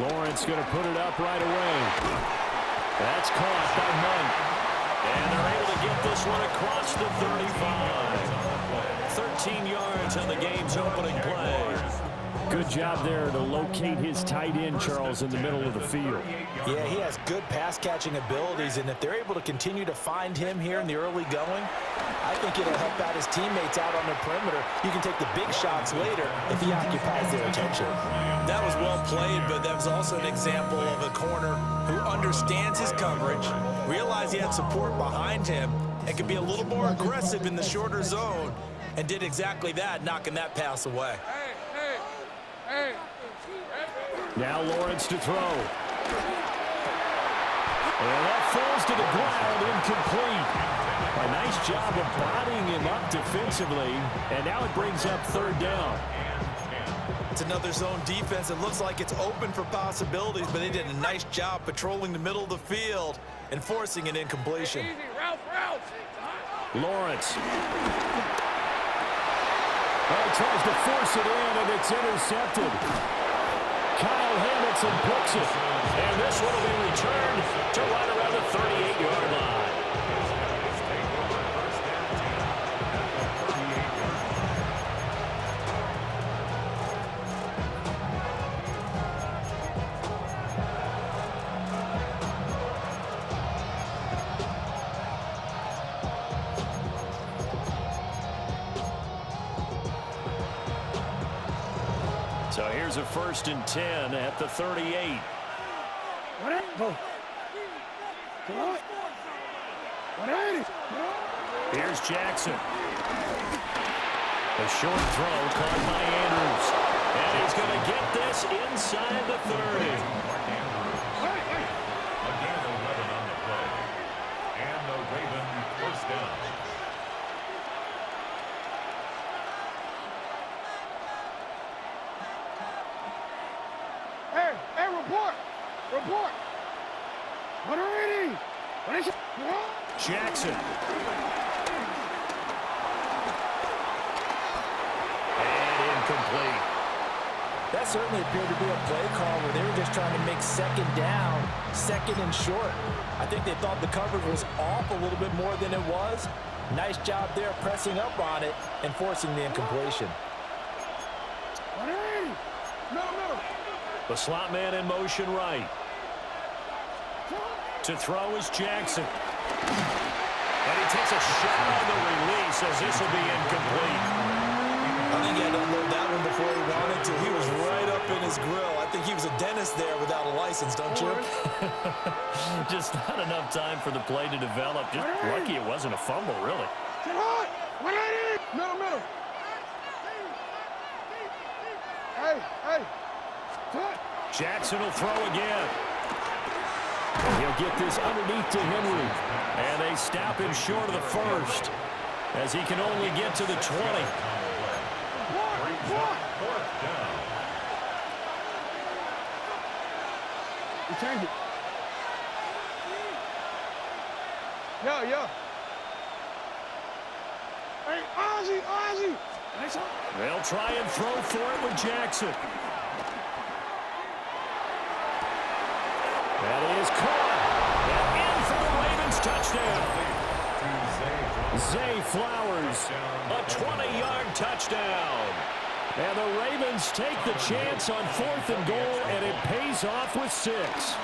Lawrence going to put it up right away. That's caught by Monk. And they're able to get this one across the 35. 13 yards on the game's opening play. Good job there to locate his tight end, Charles, in the middle of the field. Yeah, he has good pass-catching abilities, and if they're able to continue to find him here in the early going, I think it'll help out his teammates out on the perimeter. You can take the big shots later if he occupies their attention. That was well played, but that was also an example of a corner who understands his coverage, realized he had support behind him, and could be a little more aggressive in the shorter zone, and did exactly that, knocking that pass away. Now Lawrence to throw. And that falls to the ground, incomplete. A nice job of bodying him up defensively, and now it brings up third down. It's another zone defense. It looks like it's open for possibilities, but they did a nice job patrolling the middle of the field and forcing an incompletion. Lawrence. Tries to force it in, and it's intercepted. Kyle Hamilton picks it. And this one will be returned to right around the 38-yard line. So here's a 1st and 10 at the 38. Here's Jackson. A short throw caught by Andrews. And he's going to get this inside the 30. Again, 11 on the play. And the Raven first down. Report. What are ready? What is it? Jackson. And incomplete. That certainly appeared to be a play call where they were just trying to make second down, second and short. I think they thought the coverage was off a little bit more than it was. Nice job there pressing up on it and forcing the incompletion. No. The slot man in motion right. To throw is Jackson. And he takes a shot on the release as this will be incomplete. I think he had to unload that one before he wanted to. He was right up in his grill. I think he was a dentist there without a license, don't you? Just not enough time for the play to develop. Just lucky it wasn't a fumble, really. Middle. Hey. Jackson will throw again. And he'll get this underneath to Henry. And they stop him short of the first as he can only get to the 20. Return it. Yeah. Hey, Ozzy. They'll try and throw for it with Jackson. That is caught. And in for the Ravens touchdown. Zay Flowers, a 20-yard touchdown. And the Ravens take the chance on 4th and goal, and it pays off with 6.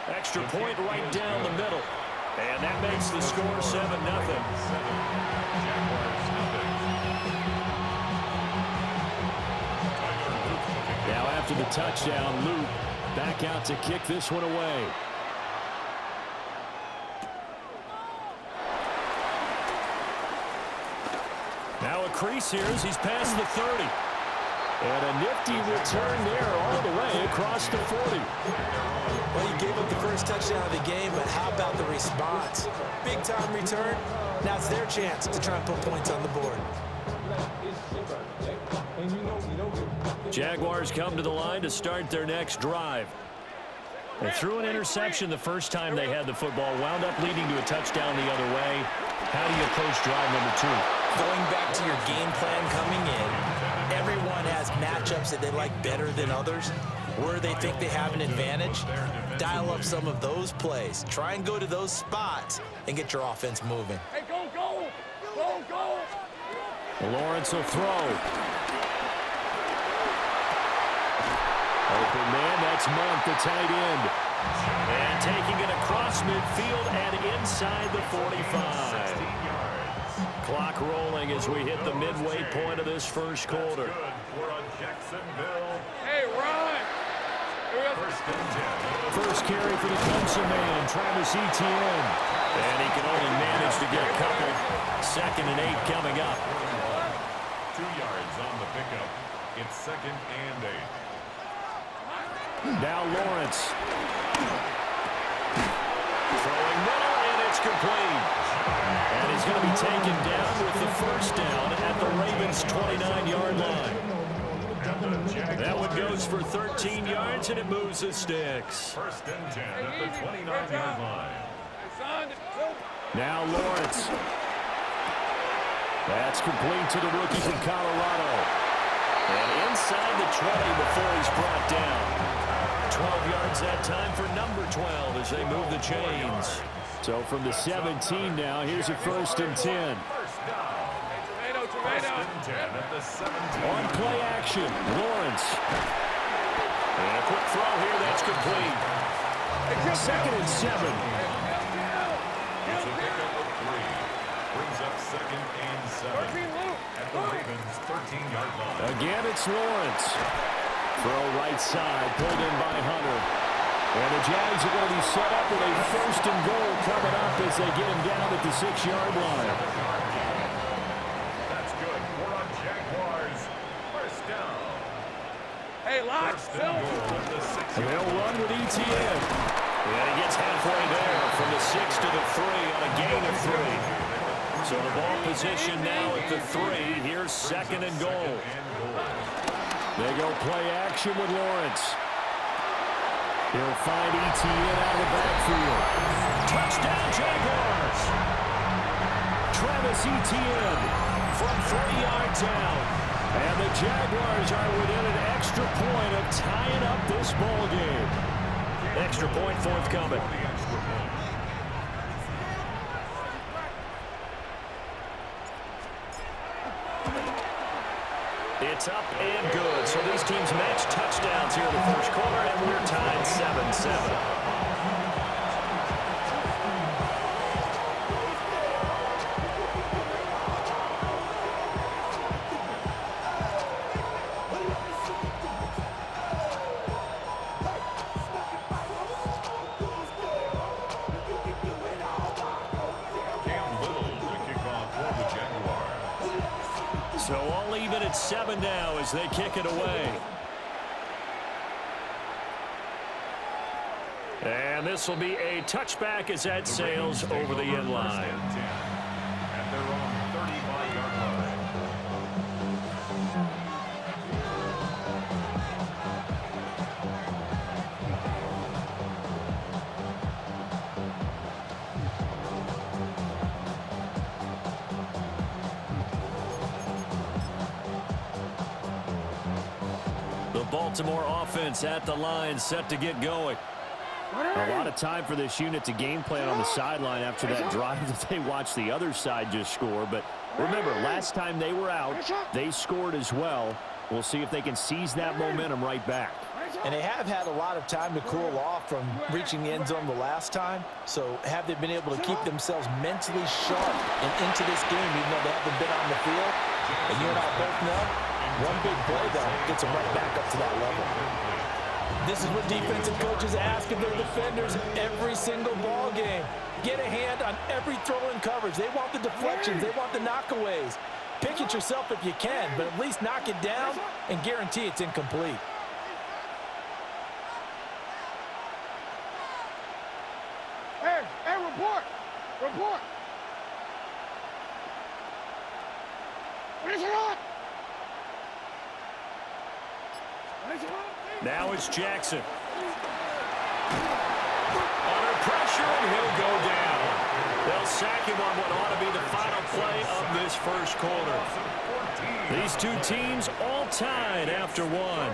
Extra point right down the middle. And that makes the score 7-0. Now after the touchdown, Luke back out to kick this one away. Now a crease here as he's past the 30. And a nifty return there all the way across the 40. Well, he gave up the first touchdown of the game, but how about the response? Big-time return. Now it's their chance to try and put points on the board. Jaguars come to the line to start their next drive. They threw an interception the first time they had the football, wound up leading to a touchdown the other way. How do you approach drive number 2? Going back to your game plan coming in, everyone has matchups that they like better than others. Where they think they have an advantage, dial up some of those plays. Try and go to those spots and get your offense moving. Hey, go, go! Go, go! Lawrence will throw. Open man, that's Monk, the tight end. And taking it across midfield and inside the 45. Clock rolling as we hit the midway point of this first quarter. Hey, run! First carry for the Clemson man, Travis Etienne. And he can only manage to get a couple. 2nd and 8 coming up. 2 yards on the pickup. It's 2nd and 8. Now Lawrence. Throwing middle, and it's complete. And he's going to be taken down with the first down at the Ravens' 29-yard line. That one goes for 13 yards, and it moves the sticks. 1st and 10 at the 29-yard line. Now Lawrence. That's complete to the rookie from Colorado. And inside the 20 before he's brought down. 12 yards that time for number 12 as they move the chains. So from the 17 now, here's a 1st and 10. On play action, Lawrence. And a quick throw here, that's complete. 2nd and 7. It's a pickup of 3. Brings up 2nd and 7 at the Ravens' 13-yard line. Again, it's Lawrence. Throw right side, pulled in by Hunter. And the Jags are going to be set up with a 1st and goal coming up as they get him down at the 6-yard line. That's good. We're on Jaguars. 1st down. Hey, lock! 1st and goal at the 6-yard line. They'll run with Etienne. And he gets halfway there from the 6 to the 3 on a gain of 3. So the ball position now at the 3. Here's 2nd and goal. They go play action with Lawrence. He'll find Etienne out of the backfield. Touchdown, Jaguars! Travis Etienne from 30 yards out. And the Jaguars are within an extra point of tying up this ball game. Extra point forthcoming. It's up and good. So these teams match touchdowns here in the first quarter, and we're tied 7-7. So all even at 7 now as they kick it away. And this will be a touchback as that sails over the end line. And they're on 35-yard line. Baltimore offense at the line, set to get going. A lot of time for this unit to game plan on the sideline after that drive that they watched the other side just score. But remember, last time they were out, they scored as well. We'll see if they can seize that momentum right back. And they have had a lot of time to cool off from reaching the end zone the last time. So have they been able to keep themselves mentally sharp and into this game, even though they haven't been on the field? And you and I both know, one big play, though, gets them right back up to that level. This is what defensive coaches ask of their defenders every single ball game. Get a hand on every throw in coverage. They want the deflections. They want the knockaways. Pick it yourself if you can, but at least knock it down and guarantee it's incomplete. Hey, report! Report! What is it on? Now it's Jackson. Under pressure, and he'll go down. They'll sack him on what ought to be the final play of this first quarter. These two teams all tied after one.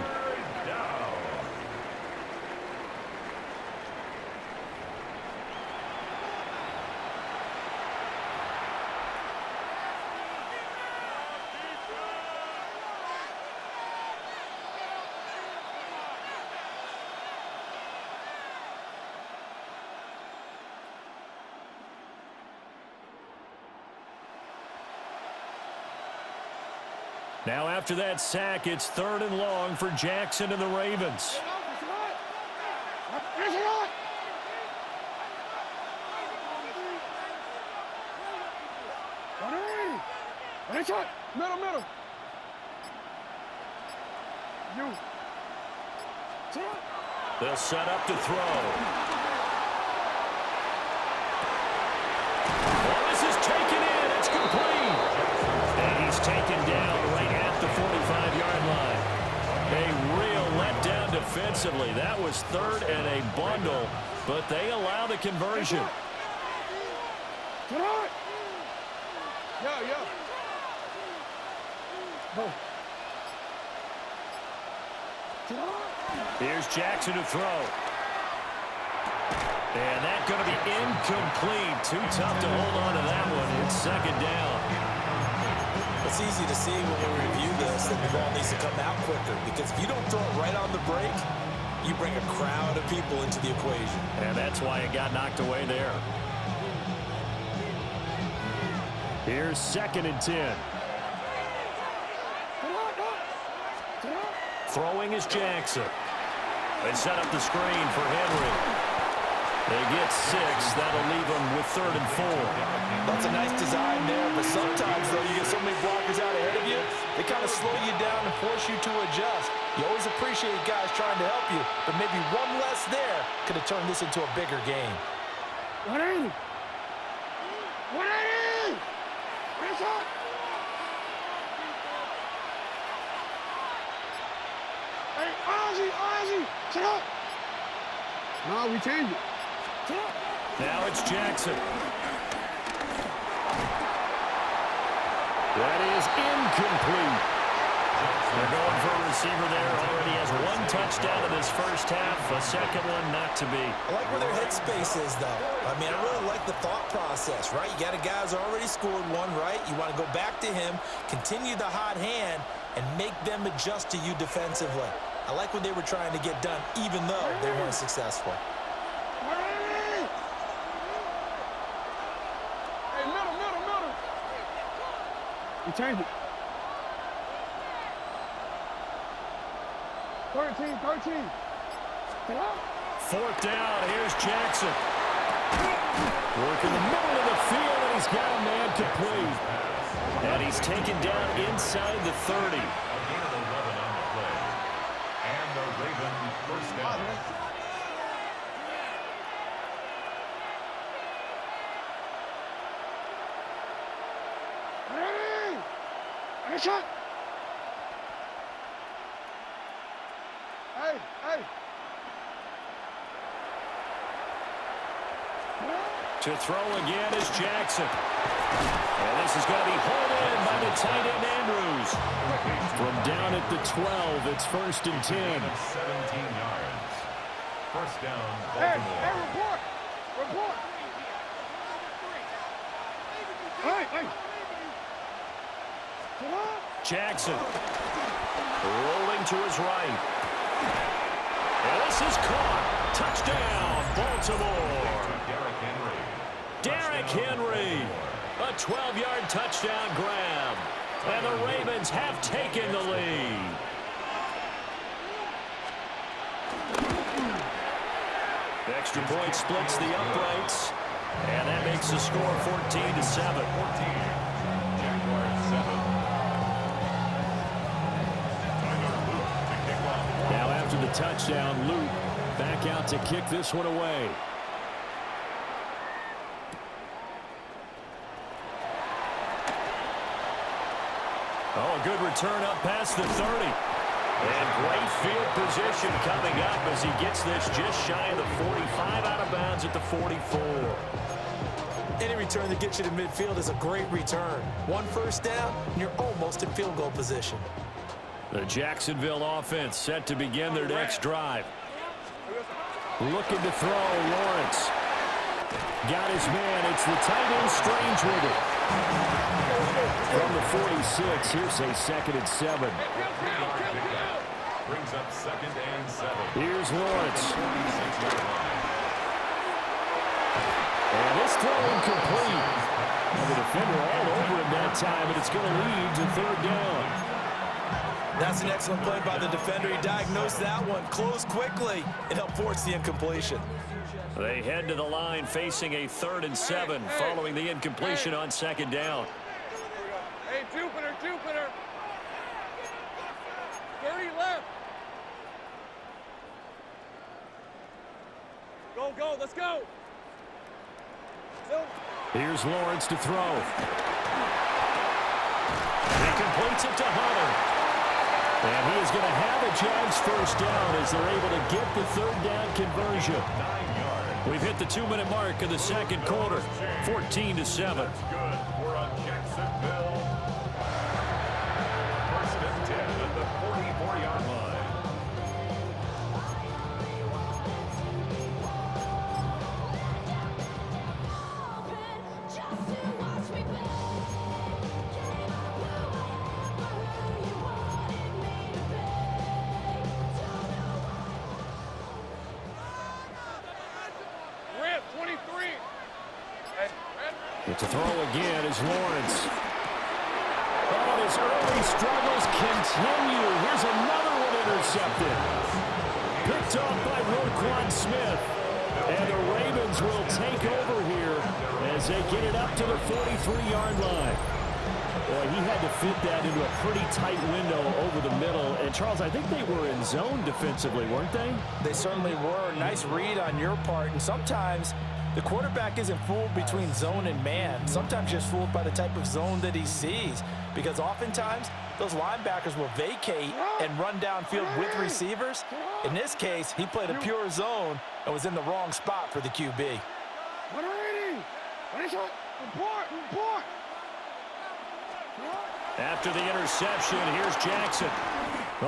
Now after that sack, it's 3rd and long for Jackson and the Ravens. Middle. They'll set up to throw. Oh, this is taken in. It's complete. And he's taken down right at the 45-yard line. A real letdown defensively. That was 3rd and a bundle, but they allow the conversion. Yeah. Here's Jackson to throw. And that's going to be incomplete. Too tough to hold on to that one. It's 2nd down. It's easy to see when we review this that the ball needs to come out quicker, because if you don't throw it right on the break, you bring a crowd of people into the equation. And that's why it got knocked away there. Here's 2nd and 10. Throwing is Jackson. They set up the screen for Henry. They get 6. That'll leave them with 3rd and 4. That's a nice design there, but sometimes, though, you get so many blockers out ahead of you, they kind of slow you down and force you to adjust. You always appreciate guys trying to help you, but maybe one less there could have turned this into a bigger game. 180. Where's that? Hey, Ozzy, sit up. No, we changed it. Sit up. Now it's Jackson. That is incomplete. They're going for a receiver there. Already has 1 touchdown in this first half. A second one not to be. I like where their headspace is, though. I mean, I really like the thought process, right? You got a guy who's already scored one, right? You want to go back to him, continue the hot hand, and make them adjust to you defensively. I like what they were trying to get done, even though they weren't successful. Hey, middle. We changed it. 13. 4th down. Here's Jackson. Working the middle of the field, and he's got a man complete. And he's taken down inside the 30. And the Ravens first down. Hey, shot. Hey. To throw again is Jackson. And this is going to be hauled in by the tight end Andrews. From down at the 12, it's 1st and 10. 17 yards. First down, Hey, Baltimore. report. Hey. Jackson rolling to his right. And this is caught. Touchdown, Baltimore. Derrick Henry. A 12-yard touchdown grab. And the Ravens have taken the lead. Extra point splits the uprights. And that makes the score 14-7. Now after the touchdown, Luke back out to kick this one away. Oh, a good return up past the 30. And great field position coming up as he gets this just shy of the 45, out of bounds at the 44. Any return that gets you to midfield is a great return. One first down, and you're almost in field goal position. The Jacksonville offense set to begin their next drive. Looking to throw, Lawrence. Got his man. It's the tight end Strange with it. From the 46, here's a 2nd and 7. Brings up 2nd and 7. Here's Lawrence. And this throw incomplete. And the defender all over him that time, and it's going to lead to 3rd down. That's an excellent play by the defender. He diagnosed that one, closed quickly, and helped force the incompletion. They head to the line facing a 3rd and 7 following the incompletion on 2nd down. Hey, Jupiter, Jupiter. 30 left. Go, go, let's go. Here's Lawrence to throw. He completes it to Hunter. And he is going to have a Jags first down as they're able to get the 3rd down conversion. 9 yards. We've hit the 2-minute mark of the 2nd quarter, 14-7. That's good for a Jacksonville. 1st and 10 at the 44-yard line. To throw again is Lawrence. Oh, his early struggles continue. Here's another one intercepted. Picked off by Roquan Smith. And the Ravens will take over here as they get it up to the 43-yard line. Boy, he had to fit that into a pretty tight window over the middle. And, Charles, I think they were in zone defensively, weren't they? They certainly were. Nice read on your part. And sometimes the quarterback isn't fooled between zone and man. Sometimes just fooled by the type of zone that he sees. Because oftentimes, those linebackers will vacate and run downfield with receivers. In this case, he played a pure zone and was in the wrong spot for the QB. After the interception, here's Jackson.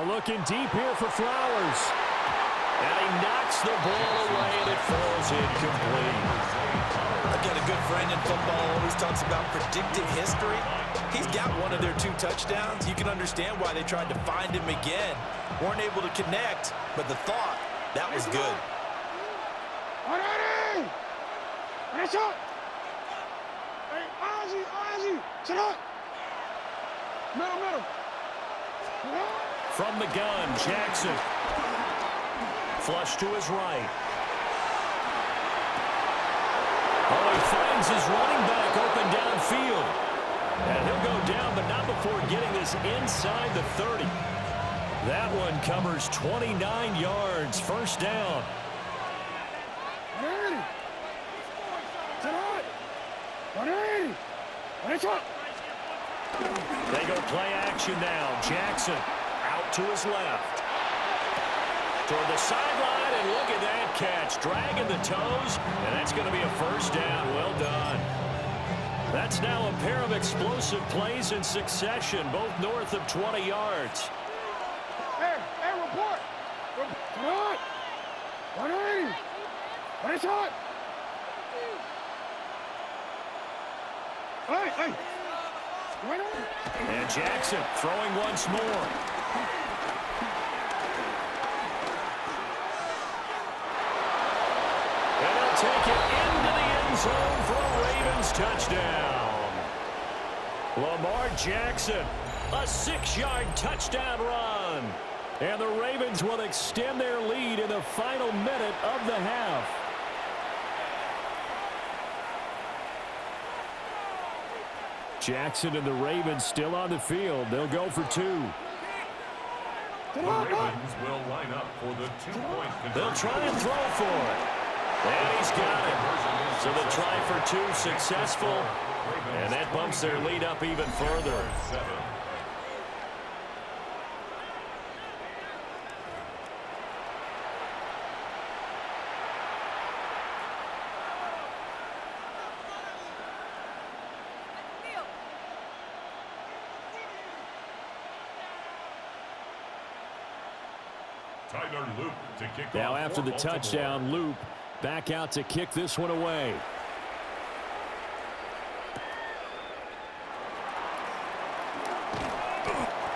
Looking deep here for Flowers. And he knocks the ball away, and it falls incomplete. Again, a good friend in football always talks about predictive history. He's got one of their 2 touchdowns. You can understand why they tried to find him again. Weren't able to connect, but the thought, that was good. From the gun, Jackson. Flush to his right. Oh, he finds his running back open downfield. And he'll go down, but not before getting this inside the 30. That one covers 29 yards. First down. They go play action now. Jackson out to his left. Toward the sideline, and look at that catch. Dragging the toes, and that's going to be a first down. Well done. That's now a pair of explosive plays in succession, both north of 20 yards. Hey, report. Report. 180. Nice hot. Hey. And Jackson throwing once more. And he'll take it into the end zone for a Ravens touchdown. Lamar Jackson, a 6-yard touchdown run. And the Ravens will extend their lead in the final minute of the half. Jackson and the Ravens still on the field. They'll go for 2. The Ravens will line up for the 2-point conversion. They'll try and throw for it. And he's got it. So the try for 2 successful. And that bumps their lead up even further. Now after the touchdown, Loop back out to kick this one away.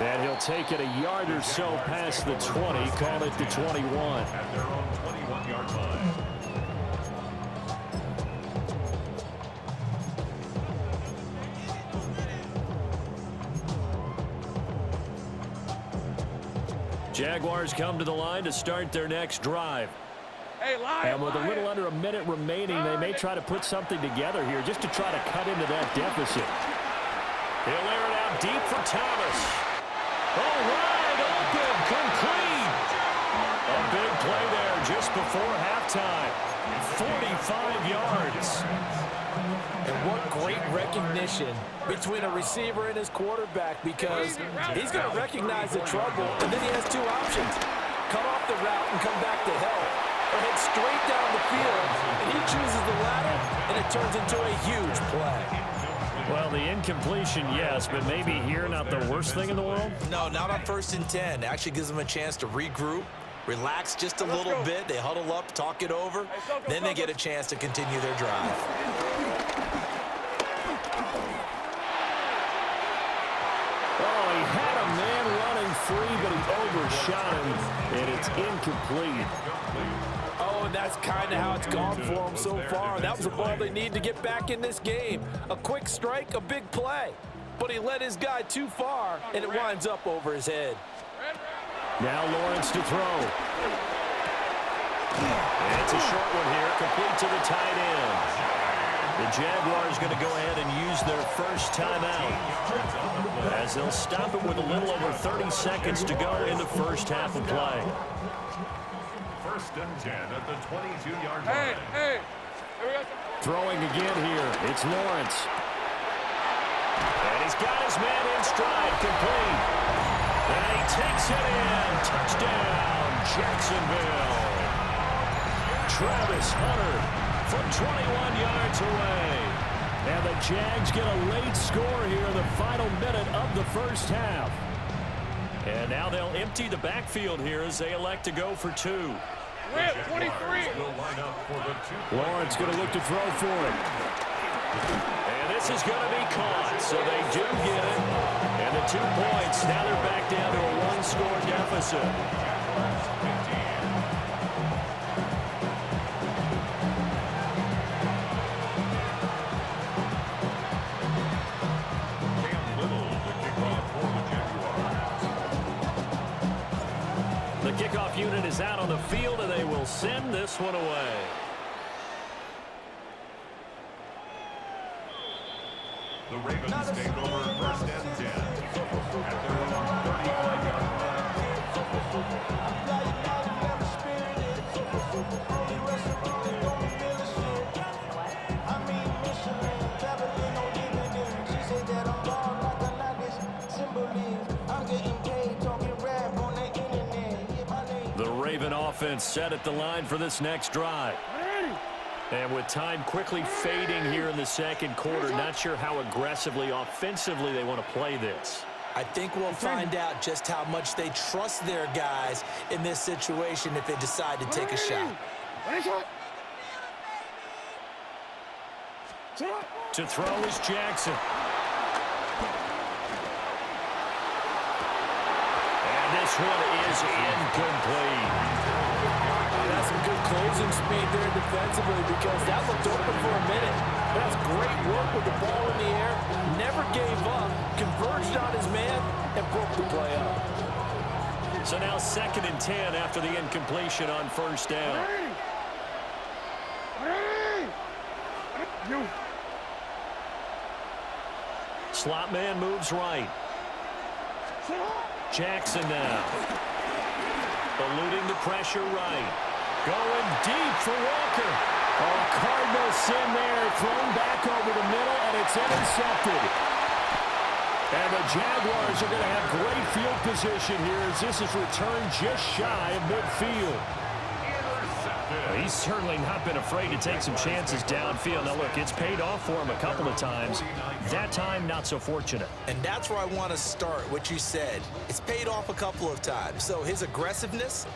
And he'll take it a yard or so past the 20, call it the 21. At their own 21-yard line. Jaguars come to the line to start their next drive. And with a little under a minute remaining, they may try to put something together here just to try to cut into that deficit. He'll air it out deep for Thomas. All right, open, complete. A big play there just before halftime. 45 yards. And what great recognition between a receiver and his quarterback, because he's going to recognize the trouble, and then he has two options. Cut off the route and come back to help, or head straight down the field, and he chooses the latter, and it turns into a huge play. Well, the incompletion, yes, but maybe here not the worst thing in the world? No, not on 1st and 10. Actually gives them a chance to regroup, relax just a little bit. They huddle up, talk it over. Then they get a chance to continue their drive. Oh, he had a man running free, but he overshot him, and it's incomplete. Oh, and that's kind of how it's gone for them so far. That was a ball they need to get back in this game. A quick strike, a big play. But he led his guy too far, and it winds up over his head. Now Lawrence to throw. It's a short one here, complete to the tight end. The Jaguars going to go ahead and use their first timeout, as they'll stop it with a little over 30 seconds to go in the first half of play. 1st and 10 at the 22-yard line. Throwing again here, it's Lawrence. And he's got his man in stride, complete. And he takes it in. Touchdown, Jacksonville. Travis Hunter from 21 yards away. And the Jags get a late score here in the final minute of the first half. And now they'll empty the backfield here as they elect to go for two. 23. Lawrence going to look to throw for it. And this is going to be caught, so they do get it. And the 2 points, now they're back down to a one-score deficit. The kickoff unit is out on the field, and they will send this one away. The Ravens take over 1st and 10 at their own 35-yard line. The Raven offense set at the line for this next drive. And with time quickly fading here in the second quarter, not sure how aggressively, offensively they want to play this. I think we'll find out just how much they trust their guys in this situation if they decide to take a shot. To throw is Jackson. And this one is incomplete. That's some good closing speed there defensively, because that looked open for a minute. That's great work with the ball in the air. Never gave up, converged on his man, and broke the play up. So now 2nd and 10 after the incompletion on 1st down. Slot man moves right. Jackson now. Eluding the pressure right. Going deep for Walker. Oh, Cardinal sin there. Thrown back over the middle, and it's intercepted. And the Jaguars are going to have great field position here as this is returned just shy of midfield. He's certainly not been afraid to take some chances downfield. Now, look, it's paid off for him a couple of times. That time, not so fortunate. And that's where I want to start, what you said. It's paid off a couple of times. So his aggressiveness,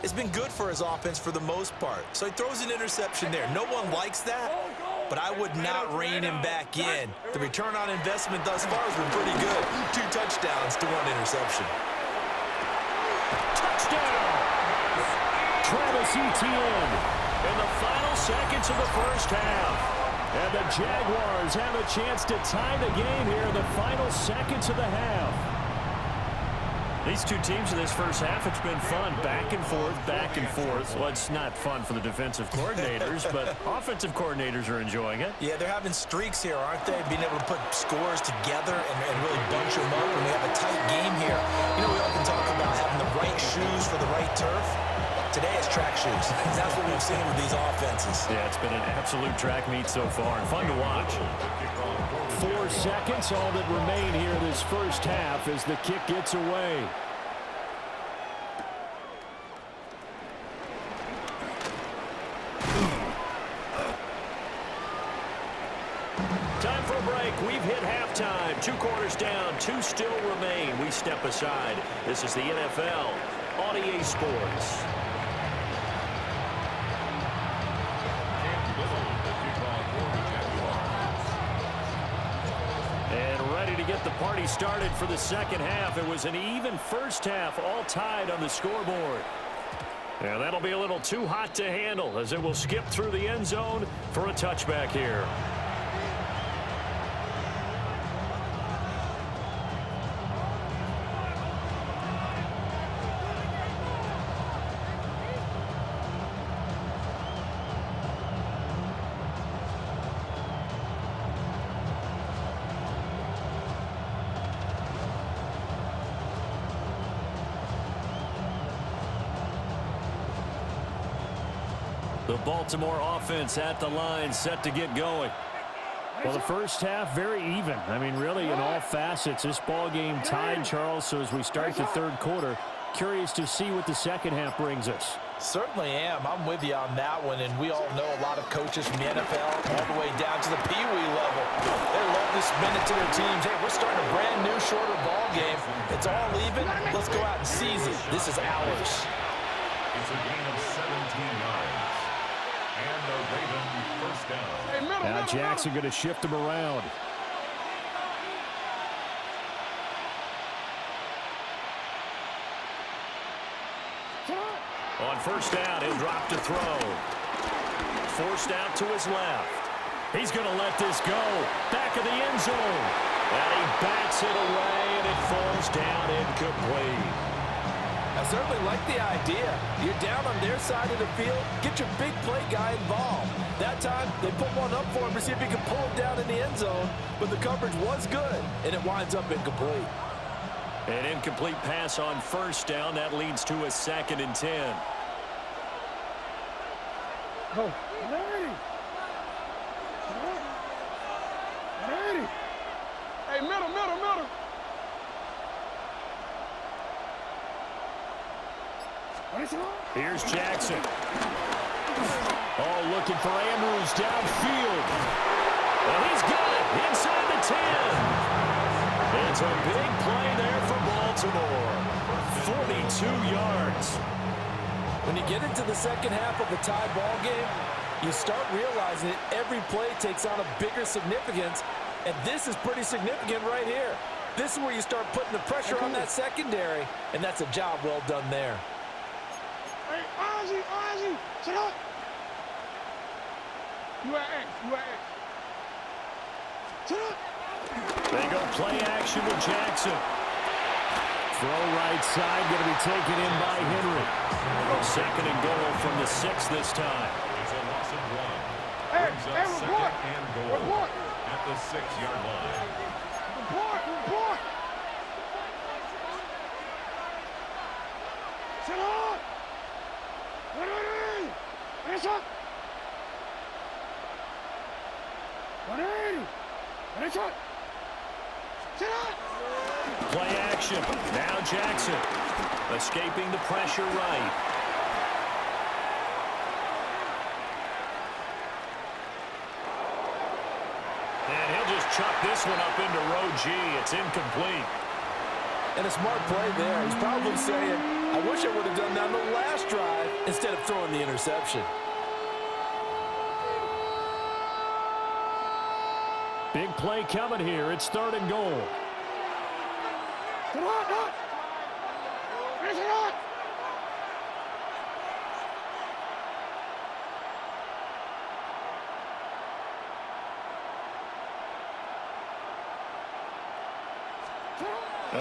It's been good for his offense for the most part. So he throws an interception there. No one likes that, but I would not rein him back in. The return on investment thus far has been pretty good. 2 touchdowns to 1 interception. Touchdown! Travis Etienne in the final seconds of the first half. And the Jaguars have a chance to tie the game here in the final seconds of the half. These two teams in this first half, it's been fun. Back and forth, back and forth. Well, it's not fun for the defensive coordinators, but offensive coordinators are enjoying it. Yeah, they're having streaks here, aren't they? Being able to put scores together and really bunch them up, and we have a tight game here. You know, we often talk about having the right shoes for the right turf. Today it's track shoes. That's what we've seen with these offenses. Yeah, it's been an absolute track meet so far, and fun to watch. 4 seconds, all that remain here this first half as the kick gets away. Time for a break. We've hit halftime. 2 quarters down, 2 still remain. We step aside. This is the NFL on EA Sports. Get the party started for the second half. It was an even first half, all tied on the scoreboard. And that'll be a little too hot to handle as it will skip through the end zone for a touchback here. The Baltimore offense at the line, set to get going. Well, the first half, very even. I mean, really, in all facets, this ball game tied, Charles. So as we start the third quarter, curious to see what the second half brings us. Certainly am. I'm with you on that one, and we all know a lot of coaches from the NFL all the way down to the Pee Wee level. They love to spin it to their teams. Hey, we're starting a brand new, shorter ball game. It's all even. Let's go out and seize it. This is ours. It's a gain of 17 yards. And the Ravens first down. Now Jackson going to shift him around. On first down, he'll drop to throw. Forced out to his left. He's going to let this go. Back of the end zone. And he bats it away, and it falls down incomplete. I certainly like the idea. You're down on their side of the field. Get your big play guy involved. That time, they put one up for him to see if he can pull it down in the end zone. But the coverage was good, and it winds up incomplete. An incomplete pass on first down. That leads to a 2nd and 10. Go. Hey, middle. Here's Jackson. Oh, looking for Andrews downfield. And he's got it inside the 10. It's a big play there for Baltimore. 42 yards. When you get into the second half of a tie ball game, you start realizing that every play takes on a bigger significance, and this is pretty significant right here. This is where you start putting the pressure on that secondary, and that's a job well done there. Hey, Ozzie, sit up. You at X. Sit up. They go play action with Jackson. Throw right side, going to be taken in by Henry. 2nd and goal from the 6 this time. It's a loss of 1. Hey, Brings up report. 2nd and goal Report. at the 6-yard line. Report. Sit up. Ready. Hands up. Ready. Hands up. Sit up. Play action. Now Jackson. Escaping the pressure right. And he'll just chuck this one up into row G. It's incomplete. And a smart play there. He's probably saying, I wish I would have done that on the last drive instead of throwing the interception. Big play coming here. It's 3rd and goal. Come on, come on. Finish it on.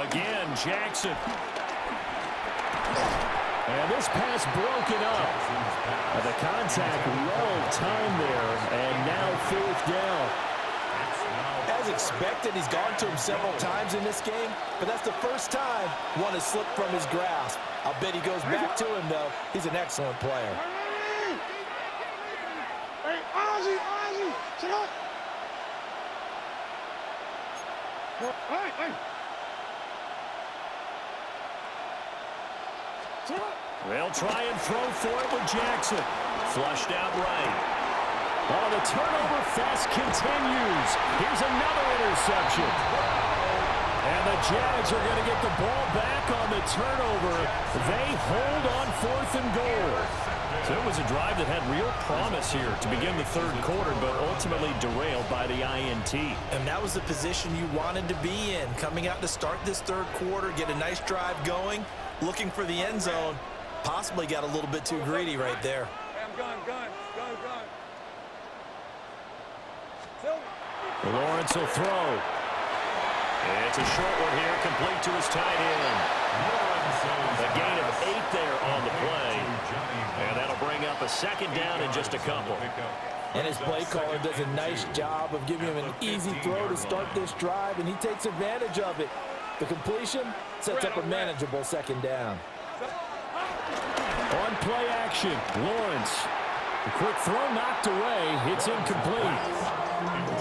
Again, Jackson. And this pass broken up. The contact well timed there, and now 4th down. As expected, he's gone to him several times in this game, but that's the first time one has slipped from his grasp. I'll bet he goes back to him, though. He's an excellent player. Hey, Ozzy, Ozzy, sit up. Hey, hey. Sit up. They'll try and throw for it with Jackson. Flushed out right. Oh, the turnover fest continues. Here's another interception. And the Jags are going to get the ball back on the turnover. They hold on 4th and goal. So it was a drive that had real promise here to begin the 3rd quarter, but ultimately derailed by the INT. And that was the position you wanted to be in. Coming out to start this 3rd quarter, get a nice drive going, looking for the end zone. Possibly got a little bit too greedy right there. Gun. Lawrence will throw. It's a short one here, complete to his tight end. A gain of 8 there on the play. And that'll bring up a 2nd down in just a couple. And his play caller does a nice job of giving him an easy throw to start this drive, and he takes advantage of it. The completion sets up a manageable 2nd down. On play action, Lawrence. A quick throw knocked away. It's incomplete.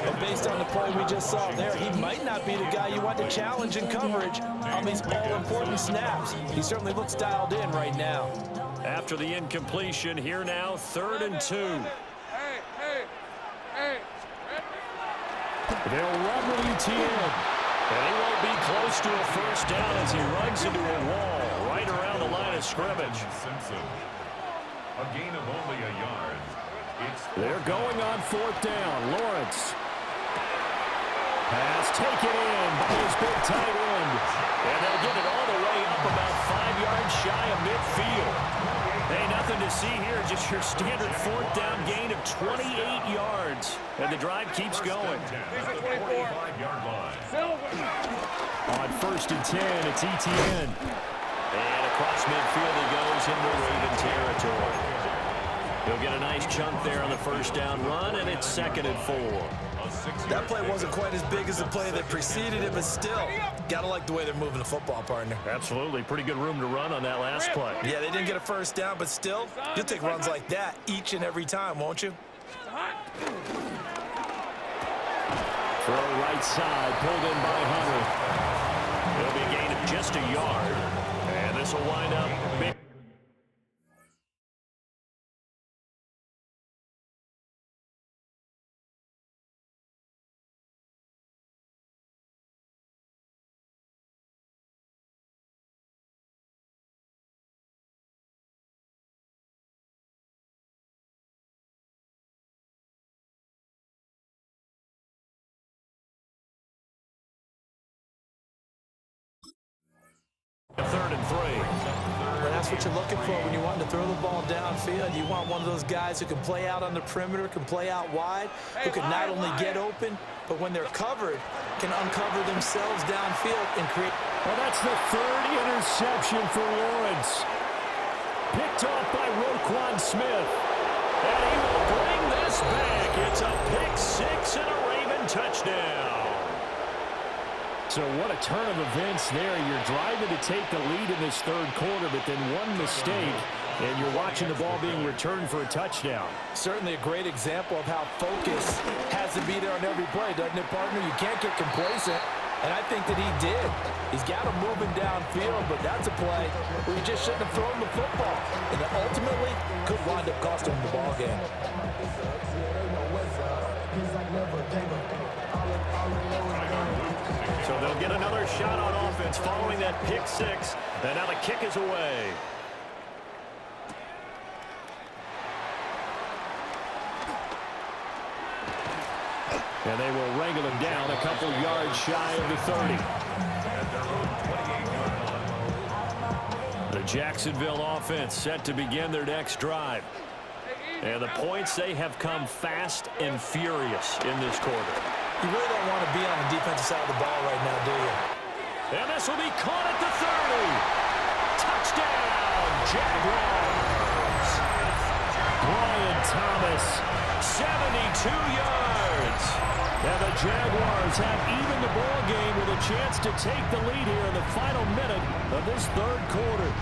And based on the play we just saw there, he might not be the guy you want to challenge in coverage on these all-important snaps. He certainly looks dialed in right now. After the incompletion, here now, 3rd and 2. Hey. They'll run with ETN. And he won't be close to a 1st down as he runs into a wall right around the line of scrimmage. Simpson. A gain of only a yard. They're going on 4th down. Lawrence. Pass taken in by his big tight end. And they'll get it all the way up about 5 yards shy of midfield. Hey, nothing to see here. Just your standard 4th down gain of 28 yards. And the drive keeps going. On 1st and 10, it's ETN. And across midfield he goes into Raven territory. He'll get a nice chunk there on the 1st down run, and it's 2nd and 4. That play wasn't quite as big as the play that preceded it, but still, gotta like the way they're moving the football, partner. Absolutely. Pretty good room to run on that last play. Yeah, they didn't get a 1st down, but still, you'll take runs like that each and every time, won't you? Throw right side, pulled in by Hunter. It'll be a gain of just a yard, and this will wind up big. Third and 3. Well, that's what you're looking for when you want to throw the ball downfield. You want one of those guys who can play out on the perimeter, can play out wide, who can not only get open, but when they're covered, can uncover themselves downfield and create. Well, that's the 3rd interception for Lawrence. Picked off by Roquan Smith. And he will bring this back. It's a pick 6 and a Raven touchdown. So what a turn of events there. You're driving to take the lead in this 3rd quarter, but then one mistake, and you're watching the ball being returned for a touchdown. Certainly a great example of how focus has to be there on every play, doesn't it, partner? You can't get complacent, and I think that he did. He's got him moving downfield, but that's a play where you just shouldn't have thrown the football, and it ultimately could wind up costing him the ball game. So they'll get another shot on offense following that pick six. And now the kick is away. And they will wrangle him down a couple yards shy of the 30. The Jacksonville offense set to begin their next drive. And the points, they have come fast and furious in this quarter. You really don't want to be on the defensive side of the ball right now, do you? And this will be caught at the 30. Touchdown, Jaguars. Brian Thomas, 72 yards. And the Jaguars have even the ball game with a chance to take the lead here in the final minute of this third quarter.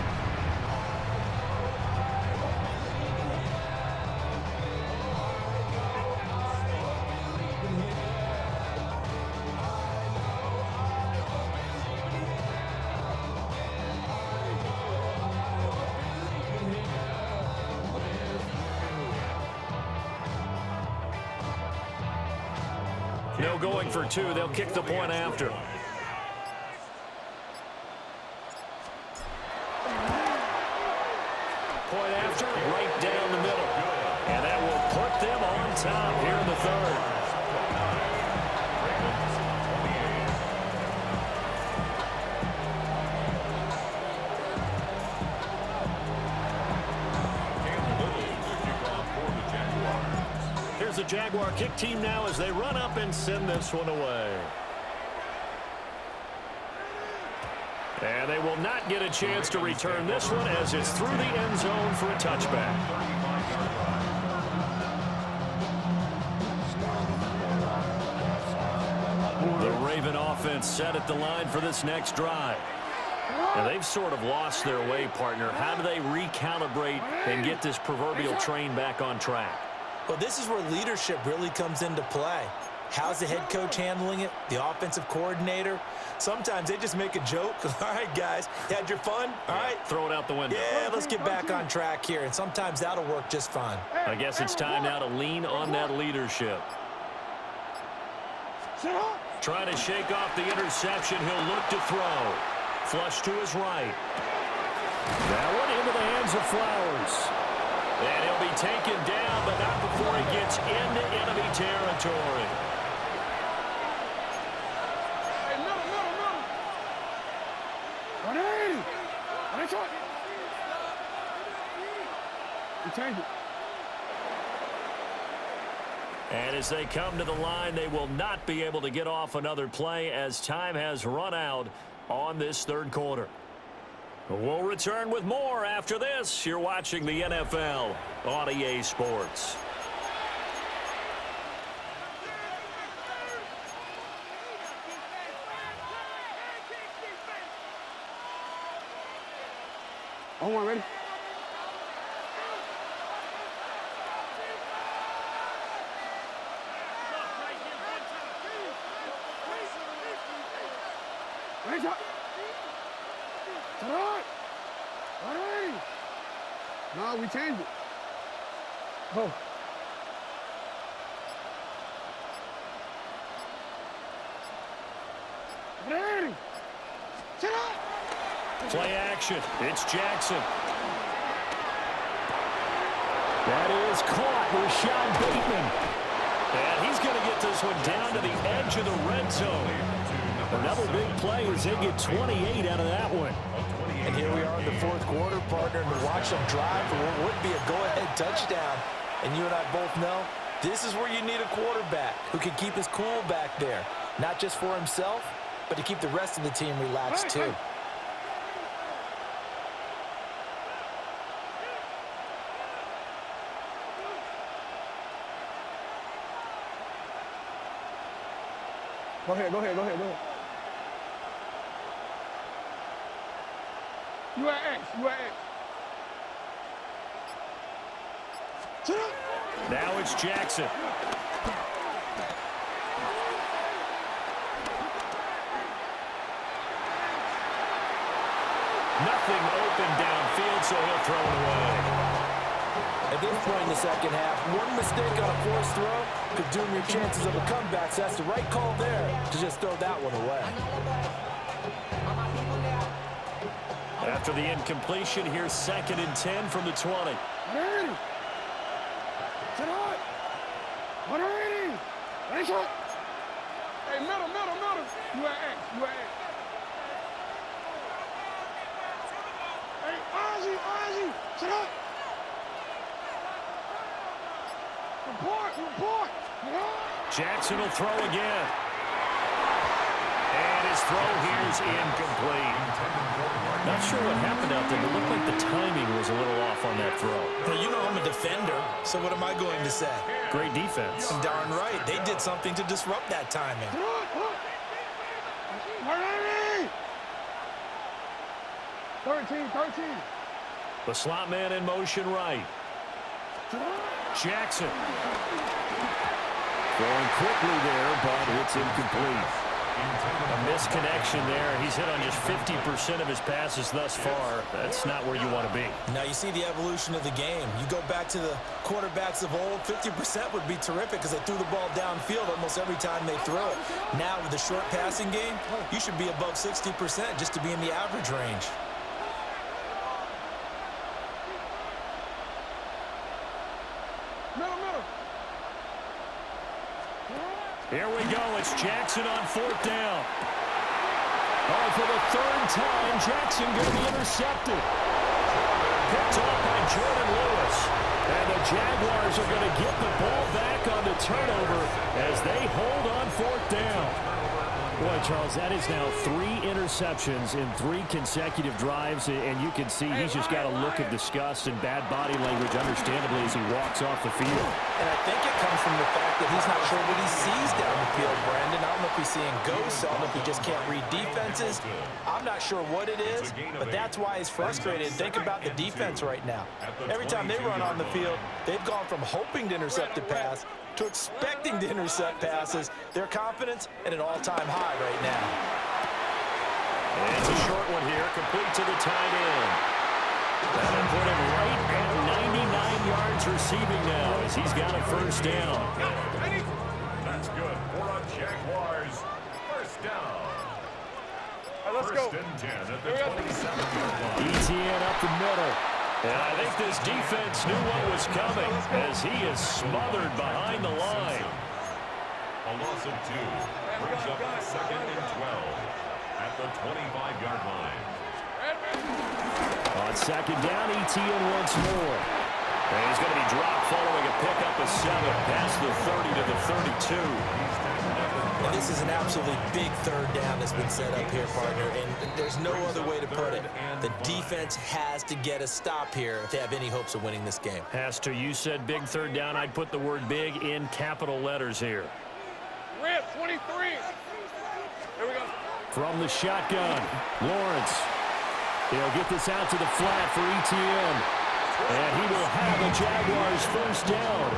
No going for two. They'll kick the point after. Point after, right down the middle. And that will put them on top here in the third. Here's the Jaguar kick team now as they run up and send this one away. And they will not get a chance to return this one as it's through the end zone for a touchback. The Raven offense set at the line for this next drive. And they've sort of lost their way, partner. How do they recalibrate and get this proverbial train back on track? Well, this is where leadership really comes into play. How's the head coach handling it? The offensive coordinator? Sometimes they just make a joke. All right, guys, you had your fun? All right. Throw it out the window. Yeah, let's get back on track here. And sometimes that'll work just fine. I guess it's time now to lean on that leadership. Trying to shake off the interception. He'll look to throw. Flush to his right. That one into the hands of Flowers. And he'll be taken down, but not before he gets into enemy territory. And as they come to the line, they will not be able to get off another play as time has run out on this third quarter. We'll return with more after this. You're watching the NFL on EA Sports. On one, ready? Ready, top. No, we changed it. Go. Ready. Sit up. Play action. It's Jackson. That is caught. Rashad Bateman. And he's going to get this one down to the edge of the red zone. Another big play as they get 28 out of that one. And here we are in the fourth quarter, partner, and to watch them drive for what would be a go-ahead touchdown. And you and I both know this is where you need a quarterback who can keep his cool back there. Not just for himself, but to keep the rest of the team relaxed too. Go ahead. You at X. Now it's Jackson. Nothing open downfield, so he'll throw it away. At this point in the second half, one mistake on a forced throw could doom your chances of a comeback. So that's the right call there to just throw that one away. After the incompletion, here's 2nd and 10 from the 20. Hey, middle. You at X. Hey, Ozzy, sit up. Report. Jackson will throw again. And his throw here is incomplete. Not sure what happened out there, but it looked like the timing was a little off on that throw. Well, you know I'm a defender, so what am I going to say? Great defense. Darn right. They did something to disrupt that timing. 13. The slot man in motion right. Jackson. Going quickly there, but it's incomplete. A misconnection there. He's hit on just 50% of his passes thus far. That's not where you want to be. Now you see the evolution of the game. You go back to the quarterbacks of old, 50% would be terrific because they threw the ball downfield almost every time they throw it. Now with the short passing game, you should be above 60% just to be in the average range. Middle. Here we go. It's Jackson on 4th down. Oh, for the 3rd time, Jackson going to be intercepted. Picked off by Jordan Lewis. And the Jaguars are going to get the ball back on the turnover as they hold on 4th down. Boy, Charles, that is now 3 interceptions in 3 consecutive drives, and you can see he's just got a look of disgust and bad body language, understandably, as he walks off the field. And I think it comes from the fact that he's not sure what he sees down the field, Brandon. I don't know if he's seeing ghosts. I don't know if he just can't read defenses. I'm not sure what it is, but that's why he's frustrated. Think about the defense right now. Every time they run on the field, they've gone from hoping to intercept a pass to expecting to intercept passes. Their confidence at an all-time high right now. And it's a short one here, complete to the tight end. That'll put him right at 99 yards receiving now as he's got a 1st down. That's good for a Jaguars 1st down. Let's go. 1st and 10 at the 27-yard line. ETN up the middle. And I think this defense knew what was coming as he is smothered behind the line. A loss of 2 brings up 2nd and 12 at the 25-yard line. On 2nd down, ETN once more. And he's going to be dropped following a pickup of 7 past the 30 to the 32. And this is an absolutely big 3rd down that's been set up here, partner, and there's no other way to put it. The defense has to get a stop here if they have any hopes of winning this game. Has to. You said big 3rd down. I'd put the word big in capital letters here. Red 23. Here we go. From the shotgun, Lawrence. He'll get this out to the flat for ETN. And he will have a Jaguars 1st down.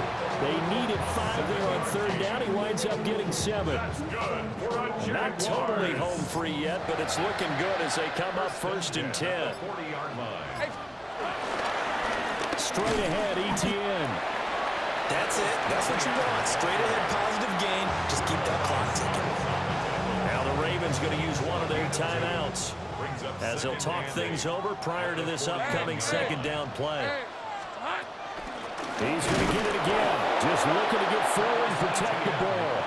They needed 5 there on 3rd down. He winds up getting 7. Not totally home free yet, but it's looking good as they come up 1st and 10. Straight ahead, ETN. That's it. That's what you want. Straight ahead, positive gain. Just keep that clock ticking. Now the Ravens going to use one of their timeouts as they'll talk things over prior to this upcoming 2nd down play. He's going to get it again. Just looking to get forward and protect the ball.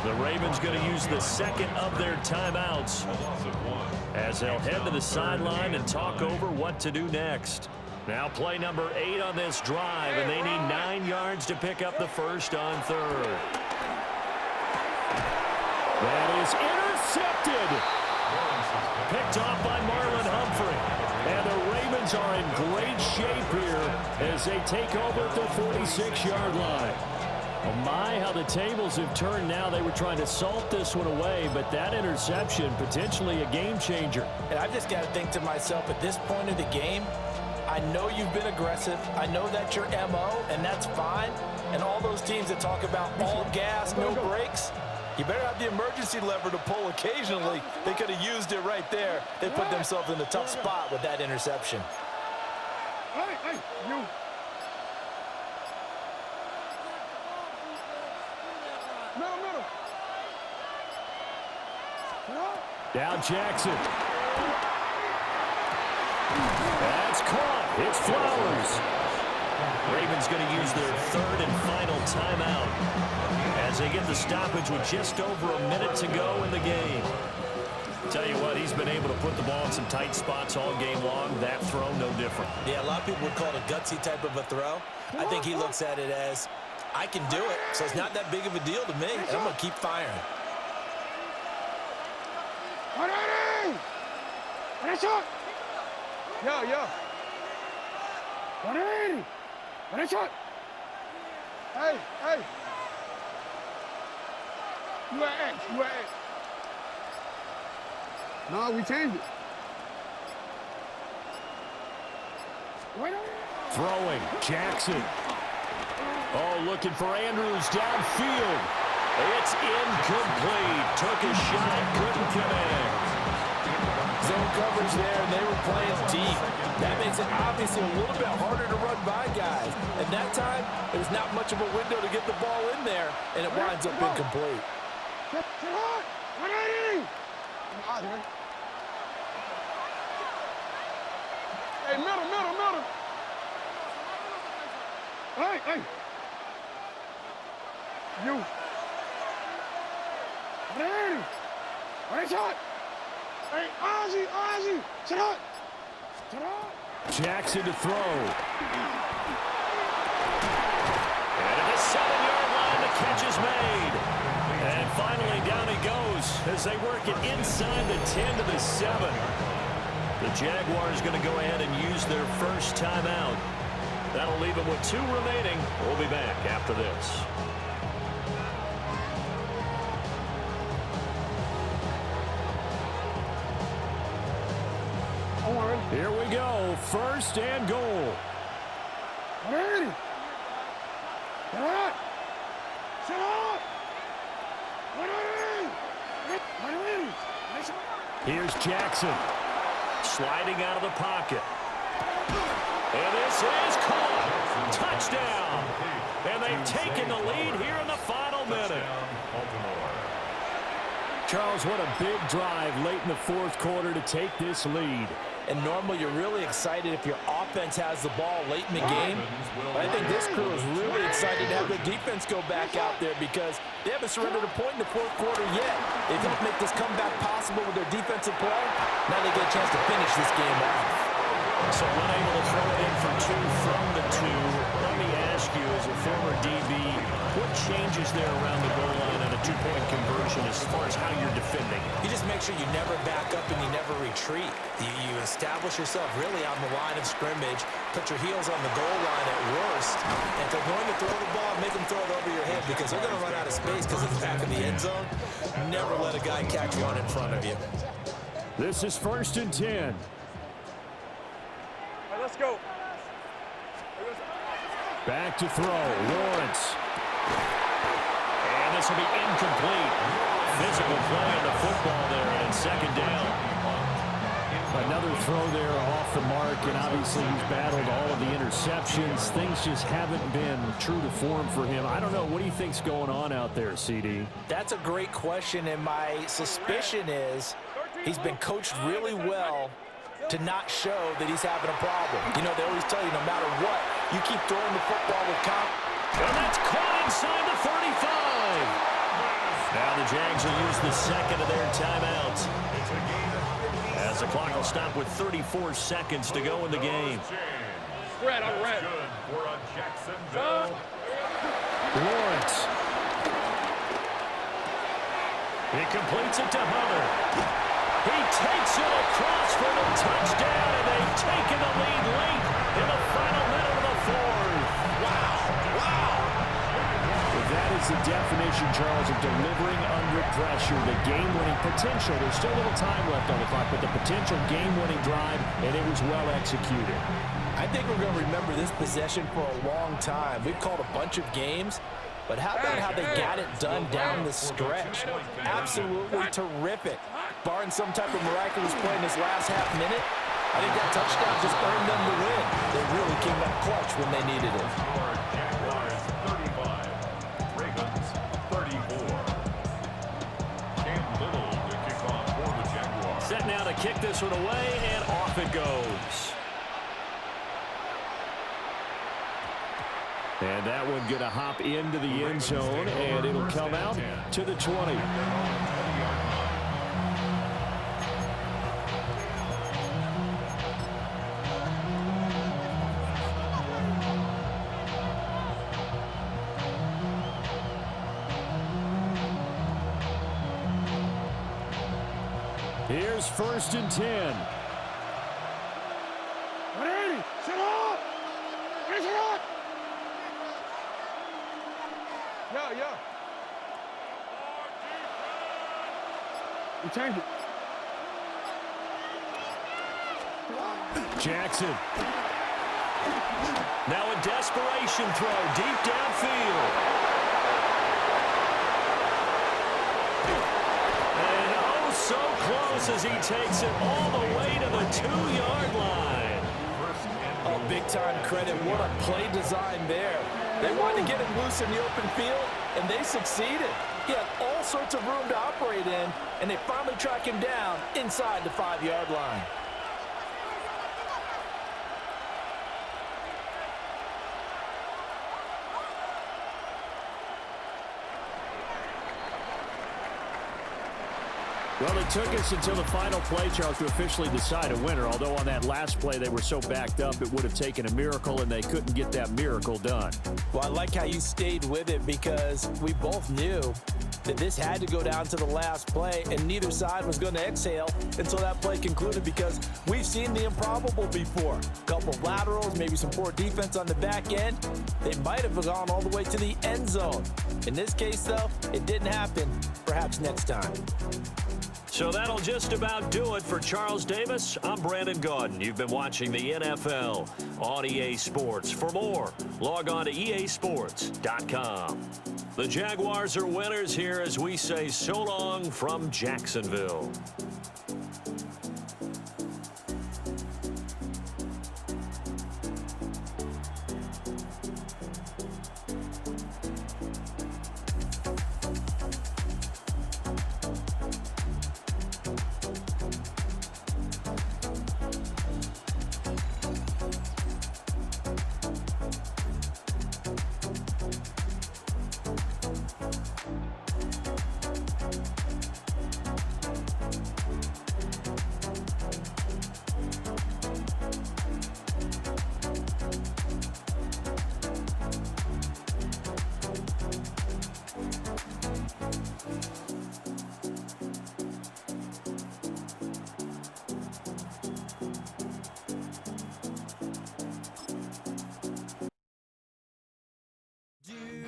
The Ravens going to use the 2nd of their timeouts as they'll head to the sideline and talk over what to do next. Now play number 8 on this drive, and they need 9 yards to pick up the 1st on 3rd. That is intercepted. Picked off by Marlon Humphrey. And the Ravens are in great shape here as they take over at the 46-yard line. Oh my, how the tables have turned now. They were trying to salt this one away, but that interception, potentially a game changer. And I've just got to think to myself, at this point of the game, I know you've been aggressive. I know that's your MO, and that's fine. And all those teams that talk about all gas, no brakes, you better have the emergency lever to pull occasionally. They could have used it right there. They put themselves in a tough spot with that interception. Hey, you. Now Jackson. That's caught. It's Flowers. Ravens going to use their third and final timeout as they get the stoppage with just over a minute to go in the game. Tell you what, he's been able to put the ball in some tight spots all game long. That throw, no different. Yeah, a lot of people would call it a gutsy type of a throw. I think he looks at it as, I can do it, so it's not that big of a deal to me, and I'm going to keep firing. Yo. 180. One shot. Hey. You at X. No, we changed it. Throwing, Jackson. Oh, looking for Andrews downfield. It's incomplete. Took a shot, couldn't connect. Zone coverage there, and they were playing deep. That makes it obviously a little bit harder to run by guys. And that time, it was not much of a window to get the ball in there, and it winds up incomplete. 180. Hey, middle. Hey. You. 180. One shot. Hey, Ozzy. Sit up. Jackson to throw. And at the 7-yard line, the catch is made. And finally, down he goes as they work it inside the 10 to the 7. The Jaguars going to go ahead and use their first timeout. That'll leave them with 2 remaining. We'll be back after this. Here we go. First and goal. 180. Sit up. 180. Here's Jackson. Sliding out of the pocket. And this is caught. Touchdown. And they've taken the lead here in the final minute. Charles, what a big drive late in the fourth quarter to take this lead. And normally you're really excited if your offense has the ball late in the game. But I think this crew is really excited to have their defense go back out there because they haven't surrendered a point in the fourth quarter yet. They don't make this comeback possible with their defensive play. Now they get a chance to finish this game off. So unable to throw it in for 2 from the 2. Let me ask you, as a former DB, what changes there around the goal line on a 2-point conversion as far as how you're defending? You just make sure you never back up and you never retreat. You establish yourself really on the line of scrimmage, put your heels on the goal line at worst, and if they're going to throw the ball, make them throw it over your head because they're going to run out of space because of the back of the end zone. Never let a guy catch one in front of you. This is 1st and 10. Let's go. Back to throw. Lawrence. And this will be incomplete. Physical play on the football there, and it's 2nd down. Another throw there off the mark, and obviously he's battled all of the interceptions. Things just haven't been true to form for him. I don't know. What do you think's going on out there, CD? That's a great question, and my suspicion is he's been coached really well to not show that he's having a problem. You know, they always tell you no matter what, you keep throwing the football with confidence. And that's caught inside the 35. Now the Jags will use the 2nd of their timeouts, as the clock will stop with 34 seconds to go in the game. Red. Lawrence. He completes it to Hunter. He takes it across for the touchdown, and they've taken the lead late in the final minute of the 4th. Wow. That is the definition, Charles, of delivering under pressure. The game-winning potential. There's still a little time left on the clock, but the potential game-winning drive, and it was well executed. I think we're going to remember this possession for a long time. We've called a bunch of games, but how about how they got it done down the stretch? Absolutely terrific. Barring some type of miraculous play in this last half minute, I think that touchdown just earned them the win. They really came up clutch when they needed it. Jaguars 35, Ravens 34. Cam Little to kick off for the Jaguars. Set now to kick this one away, and off it goes. And that one going to hop into the end zone, and it'll come out to the 20. Here's 1st and 10. Ready, set up! Ready, set up! Yeah. We changed it. Jackson. Now a desperation throw deep downfield. And oh, so close as he takes it all the way to the 2-yard line. Oh, big-time credit. What a play design there. They wanted to get him loose in the open field, and they succeeded. He had all sorts of room to operate in, and they finally track him down inside the 5-yard line. Well, it took us until the final play, Charles, to officially decide a winner, although on that last play they were so backed up it would have taken a miracle, and they couldn't get that miracle done. Well, I like how you stayed with it because we both knew that this had to go down to the last play, and neither side was going to exhale until that play concluded because we've seen the improbable before. A couple of laterals, maybe some poor defense on the back end. They might have gone all the way to the end zone. In this case, though, it didn't happen. Perhaps next time. So that'll just about do it for Charles Davis. I'm Brandon Gaudin. You've been watching the NFL on EA Sports. For more, log on to easports.com. The Jaguars are winners here as we say so long from Jacksonville.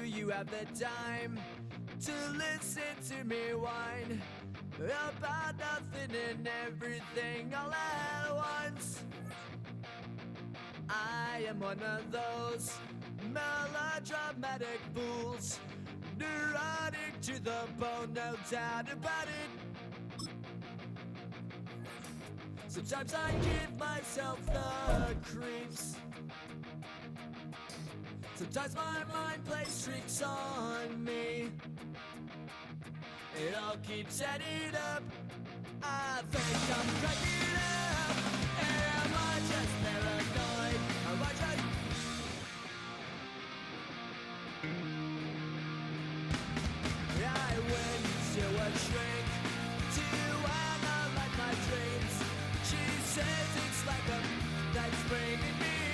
You have the time to listen to me whine about nothing and everything all at once. I am one of those melodramatic fools, neurotic to the bone, no doubt about it. Sometimes I give myself the creeps. Sometimes my mind plays tricks on me. It all keeps adding up. I think I'm cracking up. Am I just paranoid? Am I just... I went to a shrink to analyze my dreams. She says it's like a that's bringing me